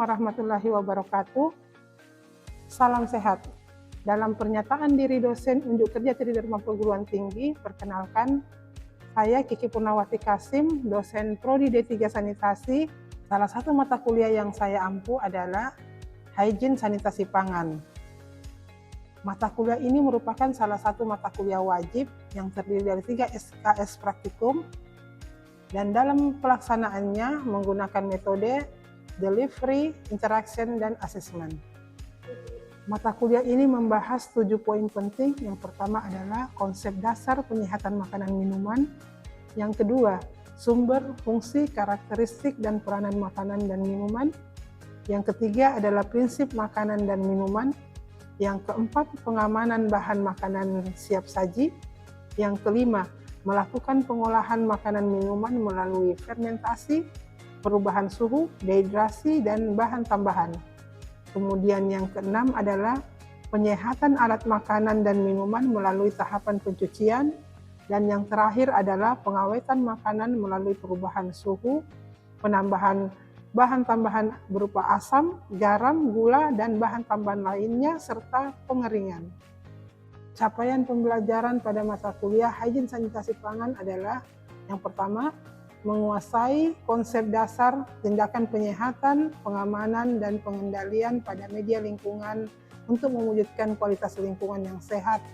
warahmatullahi wabarakatuh. Salam sehat. Dalam pernyataan diri dosen unjuk kerja Tridharma Perguruan Tinggi, perkenalkan, saya Kiki Purnawati Kasim, dosen Prodi D3 Sanitasi. Salah satu mata kuliah yang saya ampu adalah Hygiene Sanitasi Pangan. Mata kuliah ini merupakan salah satu mata kuliah wajib yang terdiri dari 3 SKS praktikum, dan dalam pelaksanaannya menggunakan metode delivery, interaction, dan assessment. Mata kuliah ini membahas 7 poin penting. Yang pertama adalah konsep dasar penyehatan makanan minuman. Yang kedua, sumber, fungsi, karakteristik, dan peranan makanan dan minuman. Yang ketiga adalah prinsip makanan dan minuman. Yang keempat, pengamanan bahan makanan siap saji. Yang kelima, melakukan pengolahan makanan minuman melalui fermentasi, perubahan suhu, dehidrasi, dan bahan tambahan. Kemudian yang keenam adalah penyehatan alat makanan dan minuman melalui tahapan pencucian. Dan yang terakhir adalah pengawetan makanan melalui perubahan suhu, penambahan bahan tambahan berupa asam, garam, gula, dan bahan tambahan lainnya, serta pengeringan. Capaian pembelajaran pada mata kuliah Hygiene Sanitasi Pangan adalah yang pertama, menguasai konsep dasar tindakan penyehatan, pengamanan, dan pengendalian pada media lingkungan untuk mewujudkan kualitas lingkungan yang sehat.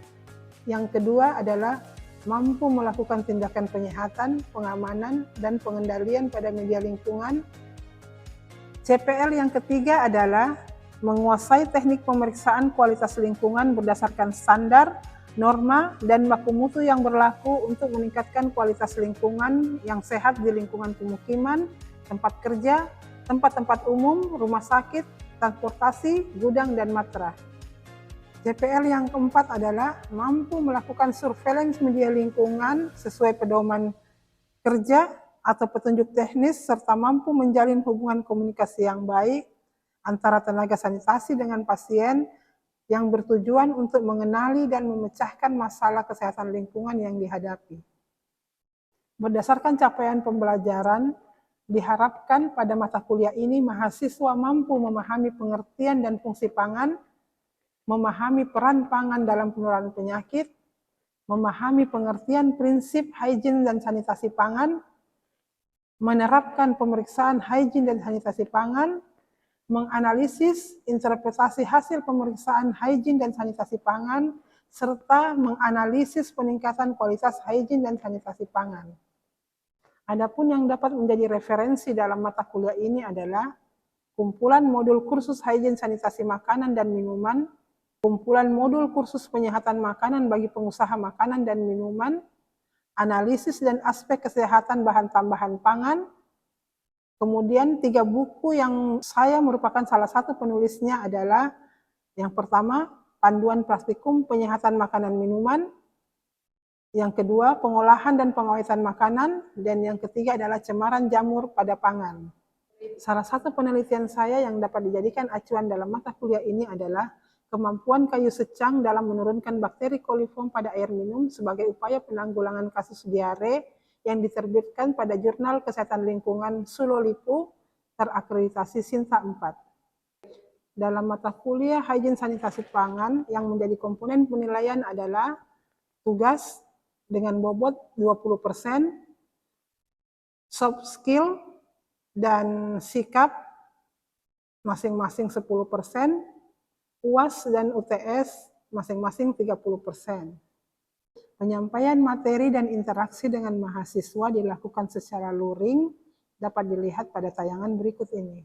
Yang kedua adalah mampu melakukan tindakan penyehatan, pengamanan, dan pengendalian pada media lingkungan. CPL yang ketiga adalah menguasai teknik pemeriksaan kualitas lingkungan berdasarkan standar, norma, dan baku mutu yang berlaku untuk meningkatkan kualitas lingkungan yang sehat di lingkungan pemukiman, tempat kerja, tempat-tempat umum, rumah sakit, transportasi, gudang, dan matra. CPL yang keempat adalah mampu melakukan surveillance media lingkungan sesuai pedoman kerja atau petunjuk teknis, serta mampu menjalin hubungan komunikasi yang baik antara tenaga sanitasi dengan pasien yang bertujuan untuk mengenali dan memecahkan masalah kesehatan lingkungan yang dihadapi. Berdasarkan capaian pembelajaran, diharapkan pada mata kuliah ini mahasiswa mampu memahami pengertian dan fungsi pangan, memahami peran pangan dalam penularan penyakit, memahami pengertian prinsip hygiene dan sanitasi pangan, menerapkan pemeriksaan hygiene dan sanitasi pangan, menganalisis interpretasi hasil pemeriksaan hygiene dan sanitasi pangan, serta menganalisis peningkatan kualitas hygiene dan sanitasi pangan. Adapun yang dapat menjadi referensi dalam mata kuliah ini adalah kumpulan modul kursus hygiene sanitasi makanan dan minuman, kumpulan modul kursus penyehatan makanan bagi pengusaha makanan dan minuman, analisis dan aspek kesehatan bahan tambahan pangan. Kemudian 3 buku yang saya merupakan salah satu penulisnya adalah yang pertama, Panduan Praktikum Penyehatan Makanan Minuman, yang kedua, Pengolahan dan Pengawetan Makanan, dan yang ketiga adalah Cemaran Jamur pada Pangan. Salah satu penelitian saya yang dapat dijadikan acuan dalam mata kuliah ini adalah kemampuan kayu secang dalam menurunkan bakteri coliform pada air minum sebagai upaya penanggulangan kasus diare yang diterbitkan pada Jurnal Kesehatan Lingkungan Sulolipu terakreditasi Sinta 4. Dalam mata kuliah Hygiene Sanitasi Pangan yang menjadi komponen penilaian adalah tugas dengan bobot 20%, soft skill dan sikap masing-masing 10%, UAS dan UTS masing-masing 30%. Penyampaian materi dan interaksi dengan mahasiswa dilakukan secara luring, dapat dilihat pada tayangan berikut ini.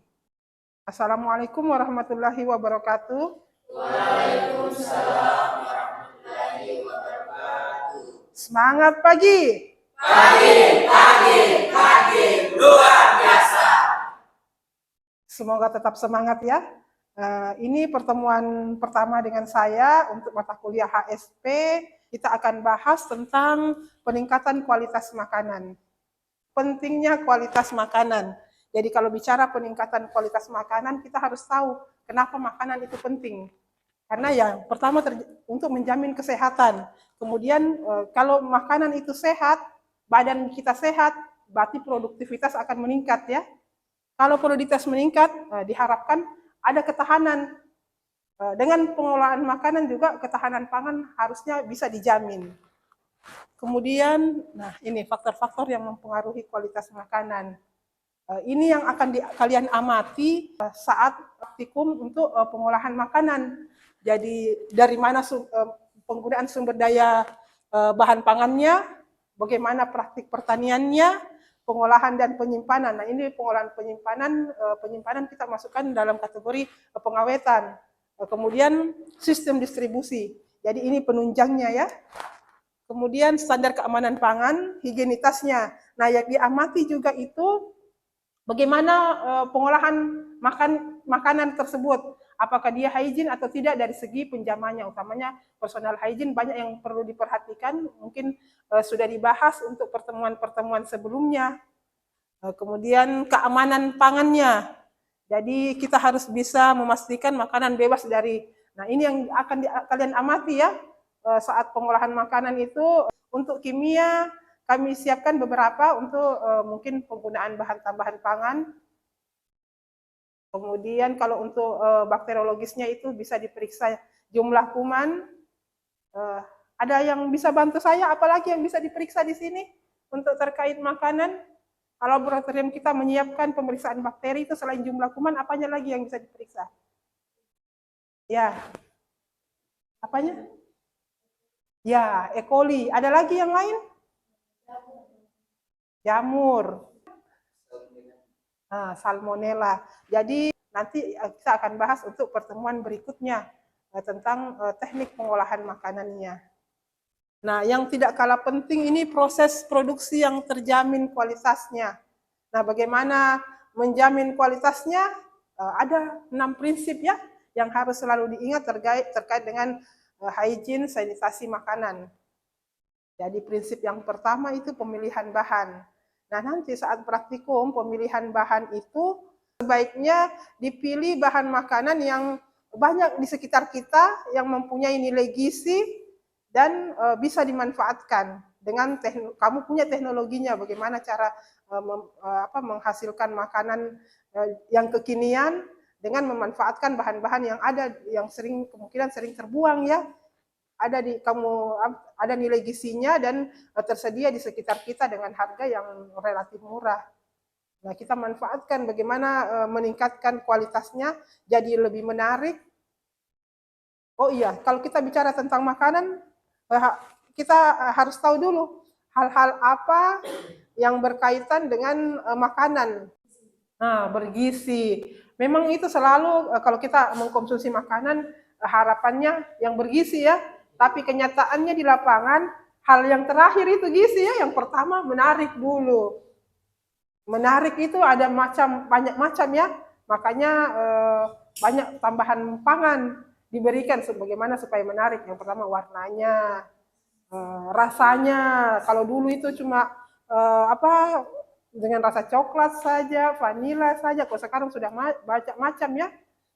Assalamualaikum warahmatullahi wabarakatuh. Waalaikumsalam warahmatullahi wabarakatuh. Semangat pagi! Pagi, luar biasa. Semoga tetap semangat ya. Ini pertemuan pertama dengan saya untuk mata kuliah HSP. Kita akan bahas tentang peningkatan kualitas makanan. Pentingnya kualitas makanan. Jadi kalau bicara peningkatan kualitas makanan, kita harus tahu kenapa makanan itu penting. Karena yang pertama untuk menjamin kesehatan. Kemudian kalau makanan itu sehat, badan kita sehat, berarti produktivitas akan meningkat ya. Kalau komoditas meningkat, diharapkan ada ketahanan. Dengan pengolahan makanan juga ketahanan pangan harusnya bisa dijamin. Kemudian, nah ini faktor-faktor yang mempengaruhi kualitas makanan. Ini yang akan kalian amati saat praktikum untuk pengolahan makanan. Jadi dari mana penggunaan sumber daya bahan pangannya, bagaimana praktik pertaniannya, pengolahan dan penyimpanan. Nah ini pengolahan penyimpanan kita masukkan dalam kategori pengawetan. Kemudian sistem distribusi. Jadi ini penunjangnya ya. Kemudian standar keamanan pangan, higienitasnya. Nah yang diamati juga itu bagaimana pengolahan makanan tersebut. Apakah dia hygiene atau tidak dari segi penjamannya, utamanya personal hygiene banyak yang perlu diperhatikan, mungkin sudah dibahas untuk pertemuan-pertemuan sebelumnya. Kemudian keamanan pangannya, jadi kita harus bisa memastikan makanan bebas dari, nah ini yang akan kalian amati ya saat pengolahan makanan itu. Untuk kimia kami siapkan beberapa untuk mungkin penggunaan bahan tambahan pangan. Kemudian kalau untuk bakteriologisnya itu bisa diperiksa jumlah kuman. Ada yang bisa bantu saya, apalagi yang bisa diperiksa di sini untuk terkait makanan? Laboratorium kita menyiapkan pemeriksaan bakteri itu selain jumlah kuman, apanya lagi yang bisa diperiksa? Ya, apanya? Ya, E. coli. Ada lagi yang lain? Jamur. Nah, salmonella. Jadi nanti kita akan bahas untuk pertemuan berikutnya tentang teknik pengolahan makanannya. Nah, yang tidak kalah penting ini proses produksi yang terjamin kualitasnya. Nah, bagaimana menjamin kualitasnya? Ada 6 prinsip ya yang harus selalu diingat terkait dengan hygiene, sanitasi makanan. Jadi prinsip yang pertama itu pemilihan bahan. Nah, nanti saat praktikum pemilihan bahan itu sebaiknya dipilih bahan makanan yang banyak di sekitar kita, yang mempunyai nilai gizi, dan bisa dimanfaatkan dengan kamu punya teknologinya, bagaimana cara menghasilkan makanan yang kekinian dengan memanfaatkan bahan-bahan yang ada, yang kemungkinan sering terbuang ya, ada ada nilai gizinya dan tersedia di sekitar kita dengan harga yang relatif murah. Nah, kita manfaatkan bagaimana meningkatkan kualitasnya jadi lebih menarik. Oh iya, kalau kita bicara tentang makanan, kita harus tahu dulu hal-hal apa yang berkaitan dengan makanan. Nah, bergizi. Memang itu selalu kalau kita mengkonsumsi makanan, harapannya yang bergizi ya. Tapi kenyataannya di lapangan, hal yang terakhir itu gizi ya. Yang pertama menarik dulu. Menarik itu ada banyak macam ya. Makanya banyak tambahan pangan diberikan sebagaimana supaya menarik. Yang pertama warnanya, rasanya. Kalau dulu itu cuma dengan rasa coklat saja, vanila saja. Kalau sekarang sudah banyak macam ya,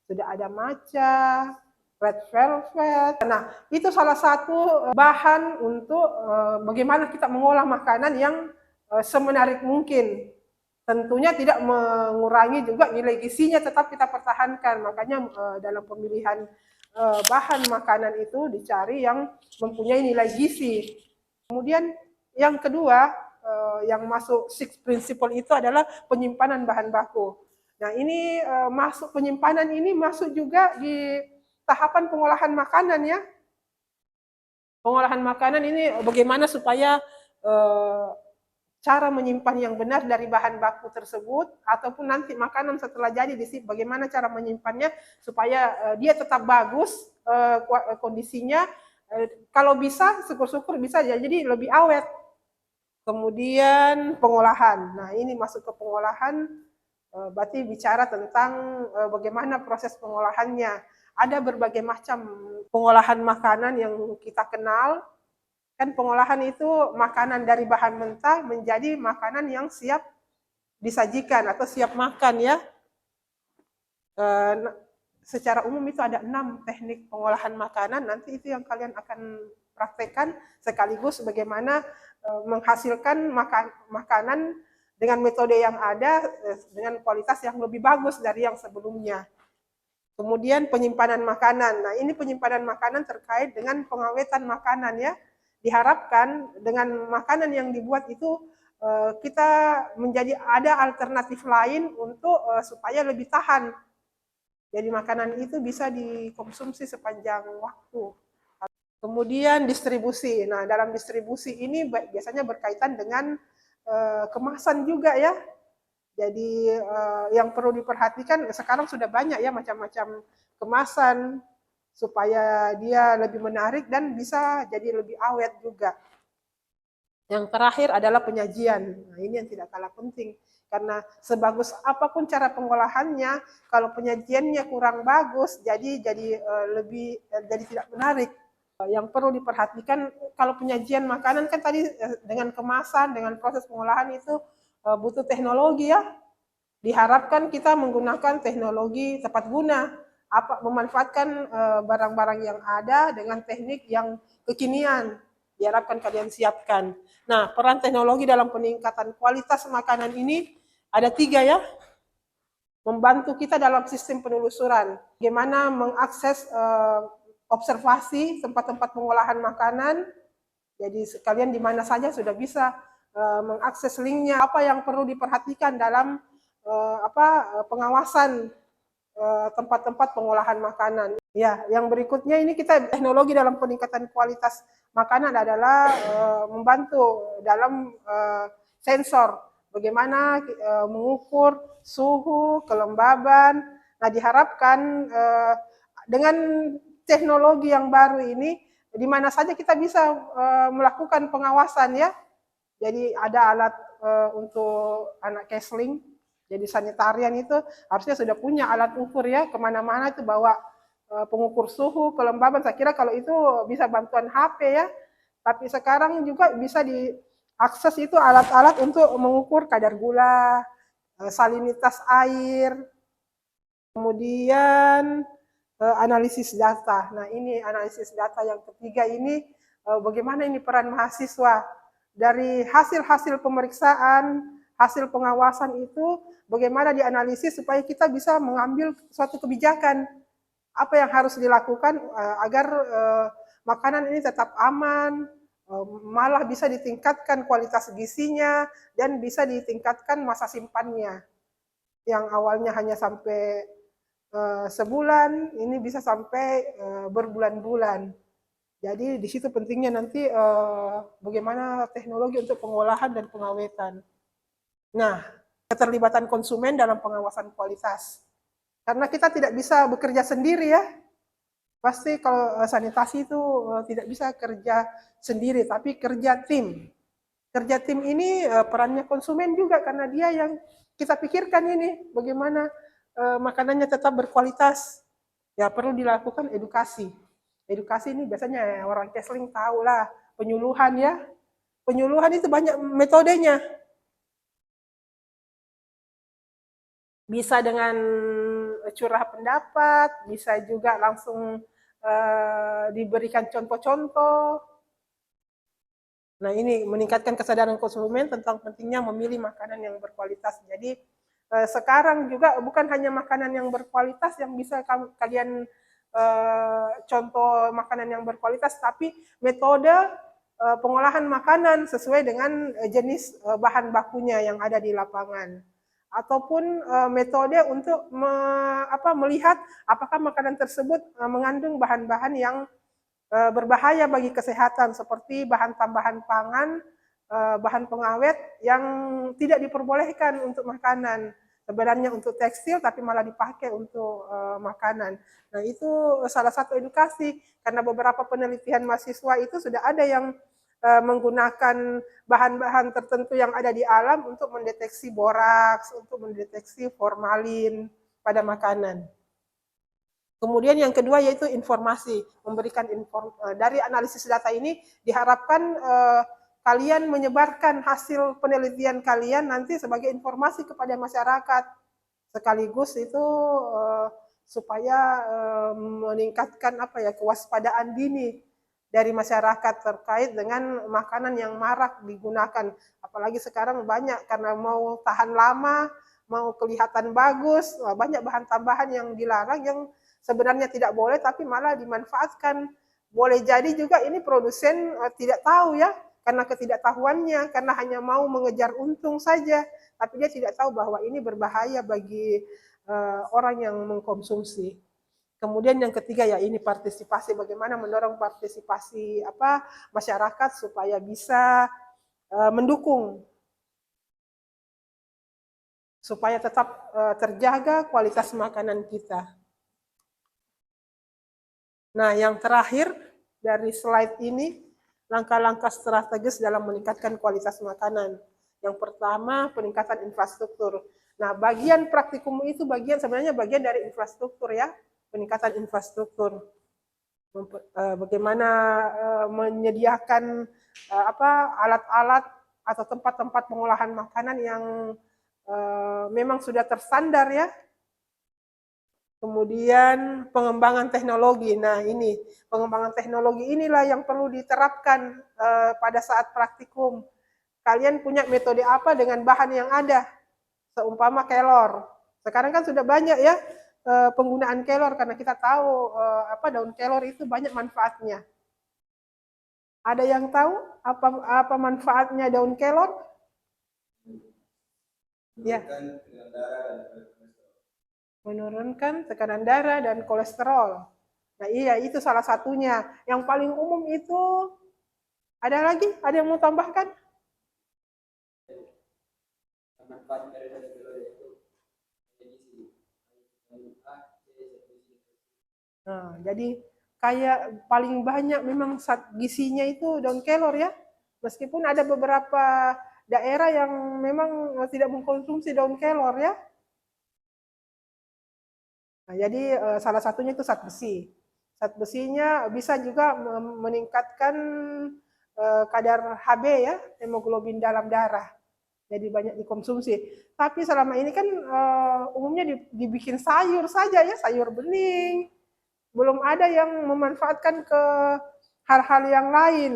sudah ada matcha, red velvet. Nah, itu salah satu bahan untuk bagaimana kita mengolah makanan yang semenarik mungkin. Tentunya tidak mengurangi juga nilai gizinya, tetap kita pertahankan. Makanya dalam pemilihan bahan makanan itu dicari yang mempunyai nilai gizi. Kemudian yang kedua, yang masuk six principle itu adalah penyimpanan bahan baku. Nah ini penyimpanan ini masuk juga di tahapan pengolahan makanan ya. Pengolahan makanan ini bagaimana supaya cara menyimpan yang benar dari bahan baku tersebut, ataupun nanti makanan setelah jadi bagaimana cara menyimpannya supaya dia tetap bagus kondisinya. Kalau bisa, syukur-syukur bisa jadi lebih awet. Kemudian pengolahan. Nah ini masuk ke pengolahan, berarti bicara tentang bagaimana proses pengolahannya. Ada berbagai macam pengolahan makanan yang kita kenal. Kan pengolahan itu makanan dari bahan mentah menjadi makanan yang siap disajikan atau siap makan ya. Secara umum itu ada 6 teknik pengolahan makanan. Nanti itu yang kalian akan praktekkan sekaligus bagaimana menghasilkan makanan dengan metode yang ada dengan kualitas yang lebih bagus dari yang sebelumnya. Kemudian penyimpanan makanan. Nah, ini penyimpanan makanan terkait dengan pengawetan makanan ya. Diharapkan dengan makanan yang dibuat itu kita menjadi ada alternatif lain untuk supaya lebih tahan. Jadi makanan itu bisa dikonsumsi sepanjang waktu. Kemudian distribusi. Nah, dalam distribusi ini biasanya berkaitan dengan kemasan juga ya. Jadi yang perlu diperhatikan sekarang sudah banyak ya macam-macam kemasan supaya dia lebih menarik dan bisa jadi lebih awet juga. Yang terakhir adalah penyajian. Nah, ini yang tidak kalah penting karena sebagus apapun cara pengolahannya, kalau penyajiannya kurang bagus, jadi jadi tidak menarik. Yang perlu diperhatikan kalau penyajian makanan kan tadi dengan kemasan, dengan proses pengolahan itu butuh teknologi ya. Diharapkan kita menggunakan teknologi tepat guna, memanfaatkan barang-barang yang ada dengan teknik yang kekinian. Diharapkan kalian siapkan. Nah, peran teknologi dalam peningkatan kualitas makanan ini ada 3 ya. Membantu kita dalam sistem penelusuran. Bagaimana mengakses observasi tempat-tempat pengolahan makanan. Jadi kalian di mana saja sudah bisa mengakses linknya. Apa yang perlu diperhatikan dalam pengawasan tempat-tempat pengolahan makanan. Ya, yang berikutnya ini kita teknologi dalam peningkatan kualitas makanan adalah membantu dalam sensor. Bagaimana mengukur suhu, kelembaban. Nah, diharapkan dengan teknologi yang baru ini, di mana saja kita bisa melakukan pengawasan ya. Jadi ada alat untuk anak kesling, jadi sanitarian itu harusnya sudah punya alat ukur ya, kemana-mana itu bawa pengukur suhu, kelembaban. Saya kira kalau itu bisa bantuan HP ya, tapi sekarang juga bisa diakses itu alat-alat untuk mengukur kadar gula, salinitas air, kemudian analisis data. Nah, ini analisis data yang ketiga ini bagaimana ini peran mahasiswa dari hasil-hasil pemeriksaan, hasil pengawasan itu bagaimana dianalisis supaya kita bisa mengambil suatu kebijakan apa yang harus dilakukan agar makanan ini tetap aman, malah bisa ditingkatkan kualitas gizinya dan bisa ditingkatkan masa simpannya. Yang awalnya hanya sampai sebulan, ini bisa sampai berbulan-bulan. Jadi di situ pentingnya nanti bagaimana teknologi untuk pengolahan dan pengawetan. Nah, keterlibatan konsumen dalam pengawasan kualitas. Karena kita tidak bisa bekerja sendiri ya. Pasti kalau sanitasi itu tidak bisa kerja sendiri, tapi kerja tim. Kerja tim ini perannya konsumen juga karena dia yang kita pikirkan ini bagaimana makanannya tetap berkualitas. Ya perlu dilakukan edukasi. Edukasi ini biasanya orang kesling tahu lah, penyuluhan ya. Penyuluhan itu banyak metodenya. Bisa dengan curah pendapat, bisa juga langsung diberikan contoh-contoh. Nah, ini meningkatkan kesadaran konsumen tentang pentingnya memilih makanan yang berkualitas. Jadi sekarang juga bukan hanya makanan yang berkualitas yang bisa kalian contoh makanan yang berkualitas, tapi metode pengolahan makanan sesuai dengan jenis bahan bakunya yang ada di lapangan. Ataupun metode untuk melihat apakah makanan tersebut mengandung bahan-bahan yang berbahaya bagi kesehatan seperti bahan tambahan pangan, bahan pengawet yang tidak diperbolehkan untuk makanan. Sebenarnya untuk tekstil tapi malah dipakai untuk makanan. Nah, itu salah satu edukasi karena beberapa penelitian mahasiswa itu sudah ada yang menggunakan bahan-bahan tertentu yang ada di alam untuk mendeteksi boraks, untuk mendeteksi formalin pada makanan. Kemudian yang kedua yaitu informasi, memberikan dari analisis data ini diharapkan kalian menyebarkan hasil penelitian kalian nanti sebagai informasi kepada masyarakat, sekaligus itu supaya meningkatkan kewaspadaan dini dari masyarakat terkait dengan makanan yang marak digunakan. Apalagi sekarang banyak karena mau tahan lama, mau kelihatan bagus, banyak bahan tambahan yang dilarang yang sebenarnya tidak boleh tapi malah dimanfaatkan. Boleh jadi juga ini produsen tidak tahu ya, karena ketidaktahuannya, karena hanya mau mengejar untung saja, tapi dia tidak tahu bahwa ini berbahaya bagi orang yang mengkonsumsi. Kemudian yang ketiga ya ini partisipasi, bagaimana mendorong partisipasi masyarakat supaya bisa mendukung supaya tetap terjaga kualitas makanan kita. Nah, yang terakhir dari slide ini, langkah-langkah strategis dalam meningkatkan kualitas makanan. Yang pertama, peningkatan infrastruktur. Nah, bagian praktikum itu sebenarnya bagian dari infrastruktur ya, peningkatan infrastruktur. Bagaimana menyediakan alat-alat atau tempat-tempat pengolahan makanan yang memang sudah terstandar ya. Kemudian pengembangan teknologi. Nah, ini pengembangan teknologi inilah yang perlu diterapkan pada saat praktikum. Kalian punya metode apa dengan bahan yang ada? Seumpama kelor. Sekarang kan sudah banyak ya penggunaan kelor karena kita tahu daun kelor itu banyak manfaatnya. Ada yang tahu apa manfaatnya daun kelor? Ya. Menurunkan tekanan darah dan kolesterol. Nah iya, itu salah satunya. Yang paling umum itu, ada lagi? Ada yang mau tambahkan? Nah, jadi kayak paling banyak memang gizinya itu daun kelor ya. Meskipun ada beberapa daerah yang memang tidak mengkonsumsi daun kelor ya. Nah, jadi salah satunya itu zat besi. Zat besinya bisa juga meningkatkan kadar Hb ya, hemoglobin dalam darah. Jadi banyak dikonsumsi. Tapi selama ini kan umumnya dibikin sayur saja ya, sayur bening. Belum ada yang memanfaatkan ke hal-hal yang lain.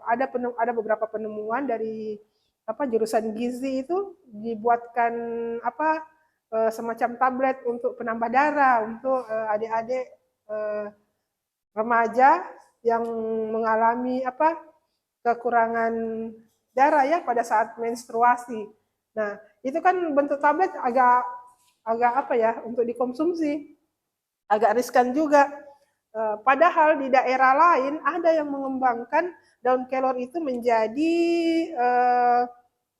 Ada beberapa penemuan dari jurusan gizi itu dibuatkan semacam tablet untuk penambah darah untuk adik-adik remaja yang mengalami kekurangan darah ya pada saat menstruasi. Nah, itu kan bentuk tablet agak untuk dikonsumsi. Agak riskan juga. Padahal di daerah lain ada yang mengembangkan daun kelor itu menjadi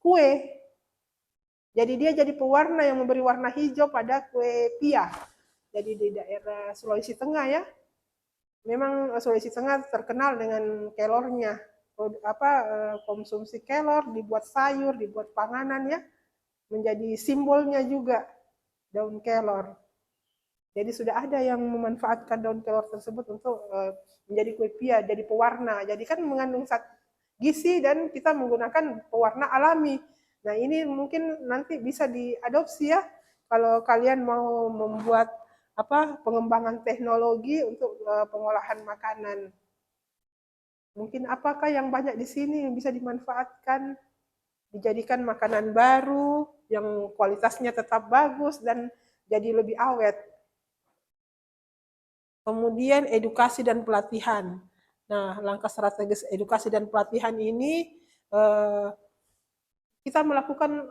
kue. Jadi dia jadi pewarna yang memberi warna hijau pada kue pia. Jadi di daerah Sulawesi Tengah ya, memang Sulawesi Tengah terkenal dengan kelornya. Konsumsi kelor, dibuat sayur, dibuat panganan ya, menjadi simbolnya juga daun kelor. Jadi sudah ada yang memanfaatkan daun kelor tersebut untuk menjadi kue pia, jadi pewarna. Jadi kan mengandung zat gizi dan kita menggunakan pewarna alami. Nah ini mungkin nanti bisa diadopsi ya kalau kalian mau membuat pengembangan teknologi untuk pengolahan makanan. Mungkin apakah yang banyak di sini yang bisa dimanfaatkan, dijadikan makanan baru yang kualitasnya tetap bagus dan jadi lebih awet. Kemudian edukasi dan pelatihan. Nah, langkah strategis edukasi dan pelatihan ini kita melakukan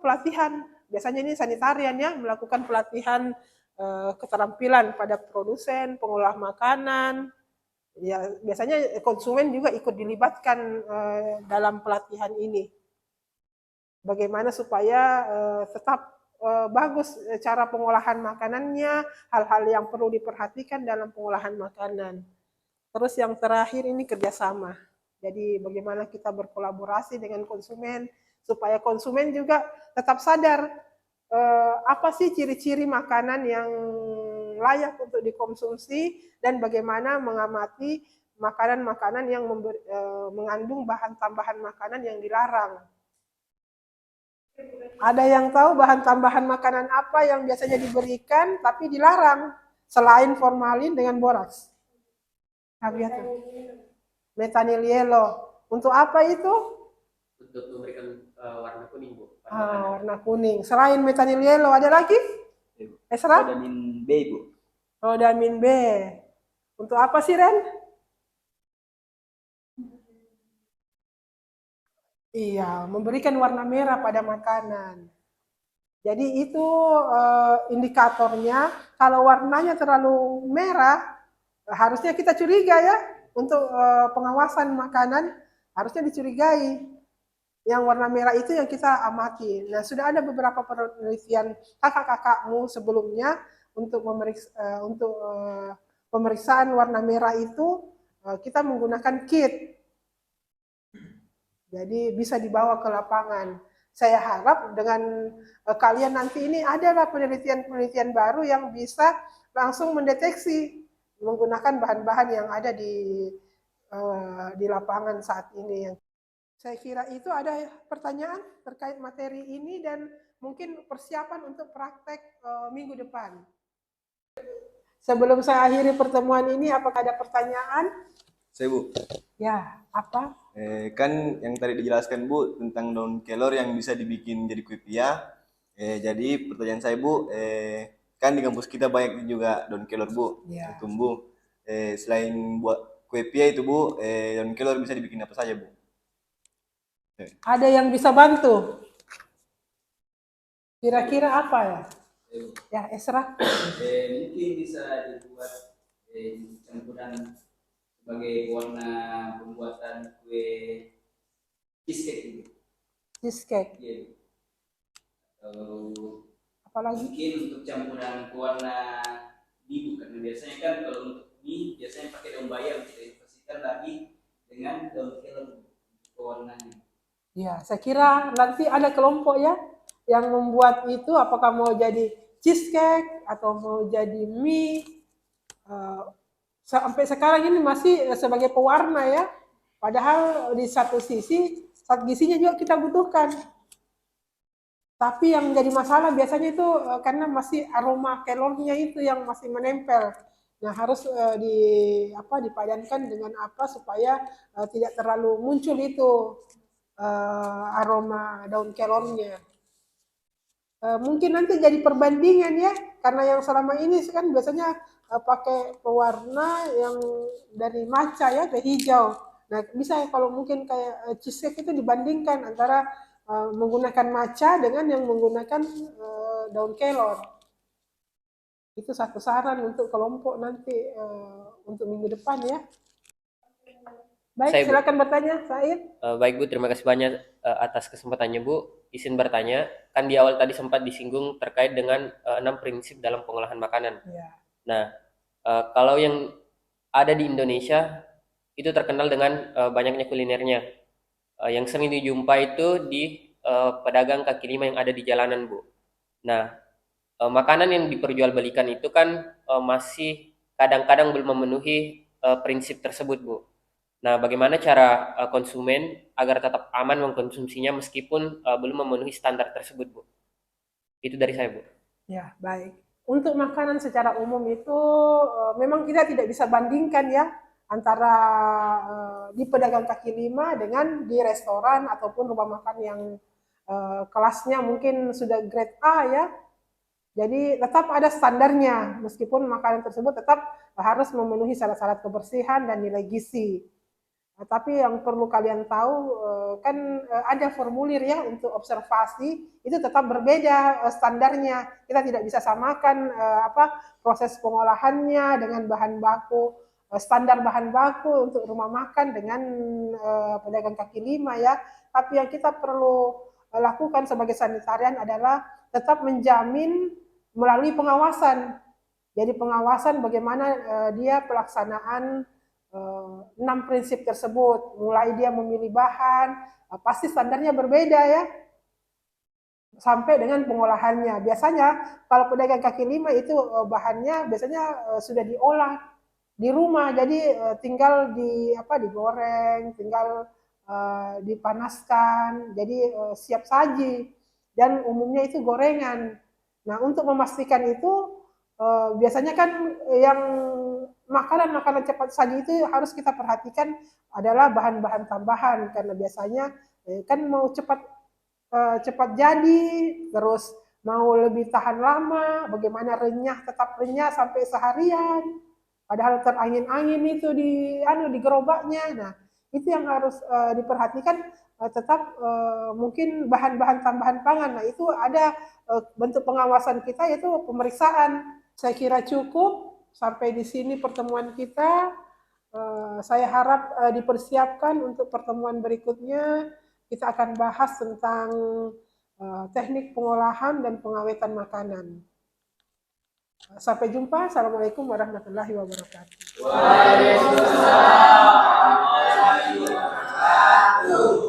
pelatihan. Biasanya ini sanitarian ya, melakukan pelatihan keterampilan pada produsen, pengolah makanan. Ya, biasanya konsumen juga ikut dilibatkan dalam pelatihan ini. Bagaimana supaya tetap bagus cara pengolahan makanannya, hal-hal yang perlu diperhatikan dalam pengolahan makanan. Terus yang terakhir ini kerjasama. Jadi bagaimana kita berkolaborasi dengan konsumen, supaya konsumen juga tetap sadar apa sih ciri-ciri makanan yang layak untuk dikonsumsi dan bagaimana mengamati makanan-makanan yang mengandung bahan tambahan makanan yang dilarang. Ada yang tahu bahan tambahan makanan apa yang biasanya diberikan tapi dilarang selain formalin dengan boraks? Apa itu? Metanil yellow. Untuk apa itu? Untuk memberikan warna kuning, Bu. Warna kuning. Selain metanil yellow ada lagi? Esra? Rodamin B, Bu. Rodamin B. Untuk apa sih, Ren? Iya, memberikan warna merah pada makanan. Jadi itu indikatornya. Kalau warnanya terlalu merah, harusnya kita curiga ya. Untuk pengawasan makanan harusnya dicurigai. Yang warna merah itu yang kita amati. Nah, sudah ada beberapa penelitian kakak-kakakmu sebelumnya untuk pemeriksaan warna merah itu kita menggunakan kit. Jadi bisa dibawa ke lapangan. Saya harap dengan kalian nanti ini adalah penelitian-penelitian baru yang bisa langsung mendeteksi menggunakan bahan-bahan yang ada di lapangan saat ini. Saya kira itu ada pertanyaan terkait materi ini dan mungkin persiapan untuk praktek minggu depan. Sebelum saya akhiri pertemuan ini, apakah ada pertanyaan? Saya, Bu. Ya, apa? Kan yang tadi dijelaskan, Bu, tentang daun kelor yang bisa dibikin jadi kue pia. Jadi pertanyaan saya, Bu, kan di kampus kita banyak juga daun kelor, Bu, Ya. yang tumbuh. Selain buat kue pia itu, Bu, daun kelor bisa dibikin apa saja, Bu? Ada yang bisa bantu? Kira-kira apa ya? Ya, Esra. Mungkin bisa dibuat campuran sebagai warna pembuatan kue cheesecake gitu. Cheesecake. Iya. Atau Apalagi? mungkin untuk campuran warna biru, karena biasanya kan kalau untuk mie biasanya pakai daun bayam, kita infuskan lagi dengan daun kelor warnanya. Ya, saya kira nanti ada kelompok ya yang membuat itu, apakah mau jadi cheesecake atau mau jadi mie. Sampai sekarang ini masih sebagai pewarna ya. Padahal di satu sisi zat gizinya juga kita butuhkan. Tapi yang jadi masalah biasanya itu karena masih aroma kelornya itu yang masih menempel. Nah, harus dipadankan dengan apa supaya tidak terlalu muncul itu aroma daun kelornya. Mungkin nanti jadi perbandingan ya, karena yang selama ini kan biasanya pakai pewarna yang dari matcha ya, teh hijau. Nah, bisa kalau mungkin kayak cheesecake itu dibandingkan antara menggunakan matcha dengan yang menggunakan daun kelor. Itu satu saran untuk kelompok nanti untuk minggu depan ya. Baik, silakan bertanya, Said. Baik, Bu, terima kasih banyak atas kesempatannya, Bu. Izin bertanya, kan di awal tadi sempat disinggung terkait dengan 6 prinsip dalam pengolahan makanan. Ya. Nah, kalau yang ada di Indonesia itu terkenal dengan banyaknya kulinernya. Yang sering dijumpai itu di pedagang kaki lima yang ada di jalanan, Bu. Nah, makanan yang diperjualbelikan itu kan masih kadang-kadang belum memenuhi prinsip tersebut, Bu. Nah, bagaimana cara konsumen agar tetap aman mengkonsumsinya meskipun belum memenuhi standar tersebut, Bu? Itu dari saya, Bu. Ya, baik. Untuk makanan secara umum itu memang kita tidak bisa bandingkan ya antara di pedagang kaki lima dengan di restoran ataupun rumah makan yang kelasnya mungkin sudah grade A ya. Jadi tetap ada standarnya meskipun makanan tersebut tetap harus memenuhi syarat-syarat kebersihan dan nilai gizi. Tapi yang perlu kalian tahu kan ada formulir ya untuk observasi, itu tetap berbeda standarnya. Kita tidak bisa samakan proses pengolahannya dengan bahan baku, standar bahan baku untuk rumah makan dengan pedagang kaki lima ya. Tapi yang kita perlu lakukan sebagai sanitarian adalah tetap menjamin melalui pengawasan. Jadi pengawasan bagaimana dia pelaksanaan 6 prinsip tersebut, mulai dia memilih bahan, pasti standarnya berbeda ya, sampai dengan pengolahannya. Biasanya kalau pedagang kaki lima itu bahannya biasanya sudah diolah di rumah, jadi tinggal digoreng, tinggal dipanaskan, jadi siap saji, dan umumnya itu gorengan. Nah, untuk memastikan itu biasanya kan yang makanan-makanan cepat saji itu harus kita perhatikan adalah bahan-bahan tambahan, karena biasanya kan mau cepat jadi, terus mau lebih tahan lama, bagaimana renyah, tetap renyah sampai seharian, padahal terangin-angin itu di gerobaknya. Nah, itu yang harus diperhatikan, tetap mungkin bahan-bahan tambahan pangan. Nah, itu ada bentuk pengawasan kita, yaitu pemeriksaan. Saya kira cukup sampai di sini pertemuan kita. Saya harap dipersiapkan untuk pertemuan berikutnya. Kita akan bahas tentang teknik pengolahan dan pengawetan makanan. Sampai jumpa. Assalamualaikum warahmatullahi wabarakatuh. Waalaikumsalam warahmatullahi wabarakatuh.